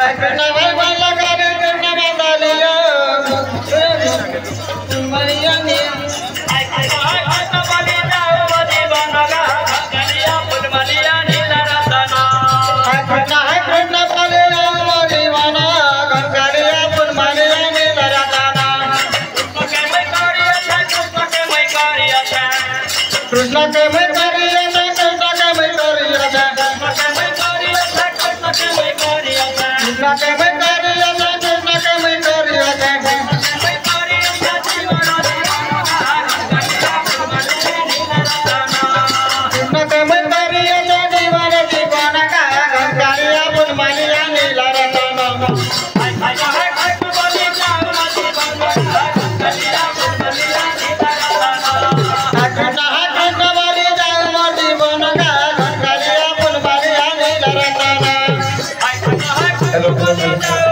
कृष्ण भगवान लगा रे कृष्ण बदलिया मरिया ने कृष्ण बलि जाओ जीवन का गलिया फूल मलिया नीला रतना कृष्ण बलि जाओ जीवन गलिया फूल मलिया नीला रतना कृष्ण के मैं करिया था कृष्ण के मैं करिया था कृष्ण के मैं करिया था कृष्ण के मैं करिया था कृष्ण के मैं करिया था कृष्ण के मैं करिया था कृष्ण के मैं करिया था कृष्ण के मैं करिया था जीवन जीवन का गलिया फूल मलिया नीला रतना Hello.